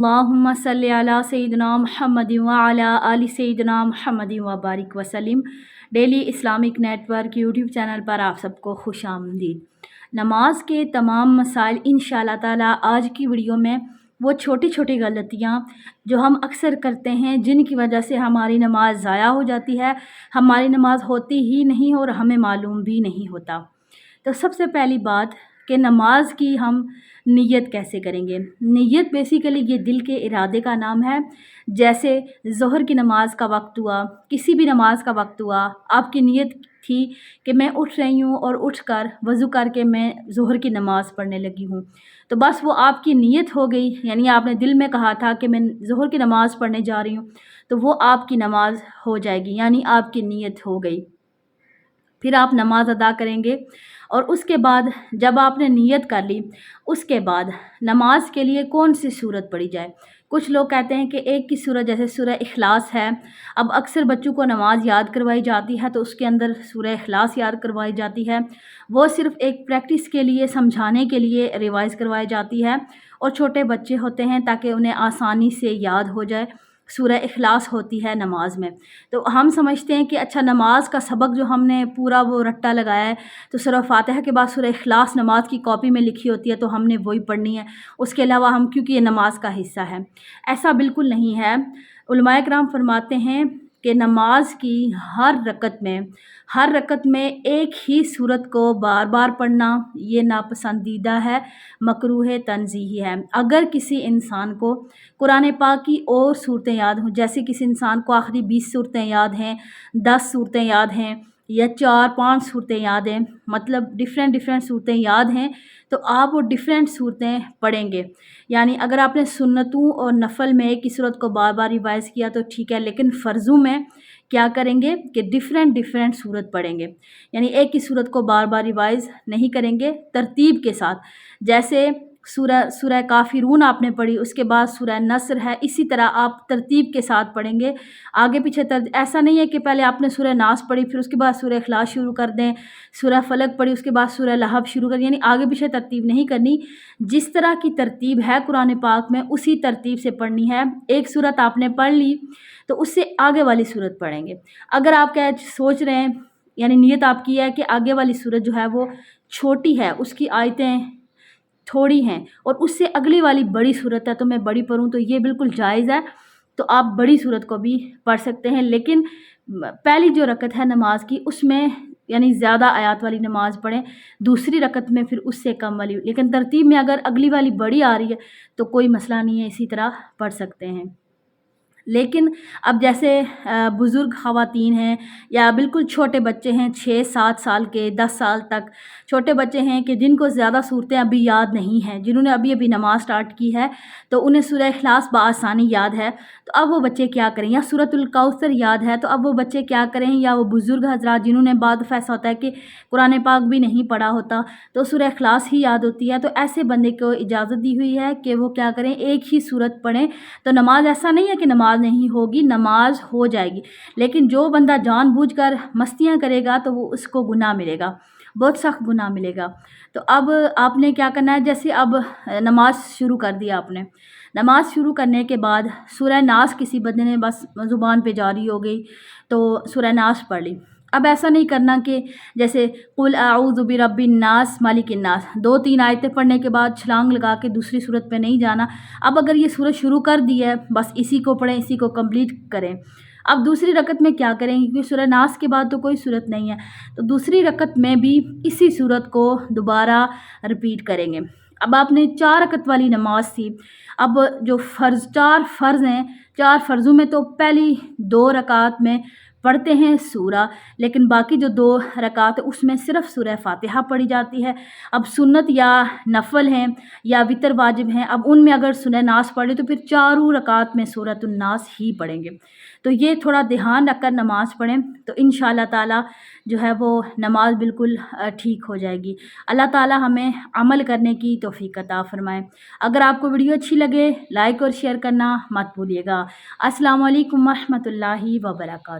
اللہم صلی علی سیدنا محمد وعلی آل سیدنا محمد وبارک وسلم۔ Daily Islamic network YouTube channel پر آپ سب کو خوش آمدید۔ نماز کے تمام مسائل انشاءاللہ تعالی آج کی ویڈیو میں، وہ چھوٹی چھوٹی غلطیاں جو ہم اکثر کرتے ہیں جن کی وجہ سے ہماری نماز ضائع ہو جاتی ہے، ہماری نماز ہوتی ہی نہیں اور ہمیں معلوم بھی نہیں ہوتا۔ تو سب سے پہلی بات کہ نماز کی ہم نیت کیسے کریں گے۔ نیت بیسیکلی یہ دل کے ارادے کا نام ہے۔ جیسے ظہر کی نماز کا وقت ہوا، کسی بھی نماز کا وقت ہوا، آپ کی نیت تھی کہ میں اٹھ رہی ہوں اور اٹھ کر وضو کر کے میں ظہر کی نماز پڑھنے لگی ہوں، تو بس وہ آپ کی نیت ہو گئی، یعنی آپ نے دل میں کہا تھا کہ میں ظہر کی نماز پڑھنے جا رہی ہوں، تو وہ آپ کی نماز ہو جائے گی، یعنی آپ کی نیت ہو گئی۔ پھر آپ نماز ادا کریں گے، اور اس کے بعد جب آپ نے نیت کر لی، اس کے بعد نماز کے لیے کون سی سورت پڑھی جائے۔ کچھ لوگ کہتے ہیں کہ ایک کی سورت، جیسے سورہ اخلاص ہے۔ اب اکثر بچوں کو نماز یاد کروائی جاتی ہے تو اس کے اندر سورہ اخلاص یاد کروائی جاتی ہے، وہ صرف ایک پریکٹس کے لیے، سمجھانے کے لیے ریوائز کروائی جاتی ہے، اور چھوٹے بچے ہوتے ہیں تاکہ انہیں آسانی سے یاد ہو جائے۔ سورہ اخلاص ہوتی ہے نماز میں، تو ہم سمجھتے ہیں کہ اچھا نماز کا سبق جو ہم نے پورا وہ رٹا لگایا ہے، تو سورہ فاتحہ کے بعد سورہ اخلاص نماز کی کاپی میں لکھی ہوتی ہے تو ہم نے وہی پڑھنی ہے، اس کے علاوہ ہم، کیونکہ یہ نماز کا حصہ ہے۔ ایسا بالکل نہیں ہے۔ علماء کرام فرماتے ہیں کہ نماز کی ہر رکعت میں ایک ہی سورت کو بار بار پڑھنا یہ ناپسندیدہ ہے، مکروہ تنزیہی ہے۔ اگر کسی انسان کو قرآن پاک کی اور صورتیں یاد ہوں، جیسے کسی انسان کو آخری 20 صورتیں یاد ہیں، 10 صورتیں یاد ہیں، یا 4-5 صورتیں یاد ہیں، مطلب ڈیفرنٹ صورتیں یاد ہیں، تو آپ وہ ڈیفرنٹ صورتیں پڑھیں گے۔ یعنی اگر آپ نے سنتوں اور نفل میں ایک ہی صورت کو بار بار ریوائز کیا تو ٹھیک ہے، لیکن فرضوں میں کیا کریں گے کہ ڈیفرنٹ صورت پڑھیں گے، یعنی ایک ہی صورت کو بار بار ریوائز نہیں کریں گے، ترتیب کے ساتھ۔ جیسے سورہ کافرون آپ نے پڑھی، اس کے بعد سورہ نصر ہے، اسی طرح آپ ترتیب کے ساتھ پڑھیں گے، آگے پیچھے ایسا نہیں ہے کہ پہلے آپ نے سورہ ناس پڑھی پھر اس کے بعد سورہ اخلاص شروع کر دیں، سورہ فلق پڑھی اس کے بعد سورہ لہب شروع کر دیں، یعنی آگے پیچھے ترتیب نہیں کرنی۔ جس طرح کی ترتیب ہے قرآن پاک میں اسی ترتیب سے پڑھنی ہے۔ ایک صورت آپ نے پڑھ لی تو اس سے آگے والی صورت پڑھیں گے۔ اگر آپ سوچ رہے ہیں، یعنی نیت آپ کی ہے کہ آگے والی صورت جو ہے وہ چھوٹی ہے، اس کی آیتیں تھوڑی ہیں، اور اس سے اگلی والی بڑی صورت ہے تو میں بڑی پڑھوں، تو یہ بالکل جائز ہے، تو آپ بڑی صورت کو بھی پڑھ سکتے ہیں۔ لیکن پہلی جو رکعت ہے نماز کی، اس میں یعنی زیادہ آیات والی نماز پڑھیں، دوسری رکعت میں پھر اس سے کم والی، لیکن ترتیب میں اگر اگلی والی بڑی آ رہی ہے تو کوئی مسئلہ نہیں ہے، اسی طرح پڑھ سکتے ہیں۔ لیکن اب جیسے بزرگ خواتین ہیں یا بالکل چھوٹے بچے ہیں، 6-7 سال کے، 10 سال تک چھوٹے بچے ہیں کہ جن کو زیادہ صورتیں ابھی یاد نہیں ہیں، جنہوں نے ابھی نماز سٹارٹ کی ہے تو انہیں سورہ اخلاص بآسانی یاد ہے، تو اب وہ بچے کیا کریں، یا سورۃ الکوثر یاد ہے تو اب وہ بچے کیا کریں، یا وہ بزرگ حضرات جنہوں نے بعد ایسا ہوتا ہے کہ قرآن پاک بھی نہیں پڑھا ہوتا تو سورہ اخلاص ہی یاد ہوتی ہے، تو ایسے بندے کو اجازت دی ہوئی ہے کہ وہ کیا کریں، ایک ہی صورت پڑھیں۔ تو نماز ایسا نہیں ہے کہ نماز نہیں ہوگی، نماز ہو جائے گی، لیکن جو بندہ جان بوجھ کر مستیاں کرے گا تو وہ اس کو گناہ ملے گا، بہت سخت گناہ ملے گا۔ تو اب آپ نے کیا کرنا ہے، جیسے اب نماز شروع کر دی آپ نے، نماز شروع کرنے کے بعد سورہ ناس کسی بندے نے بس زبان پہ جاری ہو گئی تو سورہ ناس پڑھ لی۔ اب ایسا نہیں کرنا کہ جیسے قل اعوذ برب الناس مالک الناس 2-3 آیتیں پڑھنے کے بعد چھلانگ لگا کے دوسری صورت پہ نہیں جانا۔ اب اگر یہ صورت شروع کر دی ہے بس اسی کو پڑھیں، اسی کو کمپلیٹ کریں۔ اب دوسری رکعت میں کیا کریں گے، کیونکہ سورہ ناس کے بعد تو کوئی صورت نہیں ہے، تو دوسری رکعت میں بھی اسی صورت کو دوبارہ رپیٹ کریں گے۔ اب آپ نے 4 رکعت والی نماز تھی، اب جو 4 فرض ہیں، 4 فرضوں میں تو پہلی 2 رکعات میں پڑھتے ہیں سورہ، لیکن باقی جو 2 رکعات اس میں صرف سورہ فاتحہ پڑھی جاتی ہے۔ اب سنت یا نفل ہیں یا وتر واجب ہیں، اب ان میں اگر سورہ ناس پڑھ لی تو پھر 4 رکعات میں سورۃ الناس ہی پڑھیں گے۔ تو یہ تھوڑا دھیان رکھ کر نماز پڑھیں تو انشاءاللہ تعالی جو ہے وہ نماز بالکل ٹھیک ہو جائے گی۔ اللہ تعالی ہمیں عمل کرنے کی توفیق عطا فرمائے۔ اگر آپ کو ویڈیو اچھی لگے، لائک اور شیئر کرنا مت بھولیے گا۔ السلام علیکم ورحمۃ اللہ وبرکاتہ۔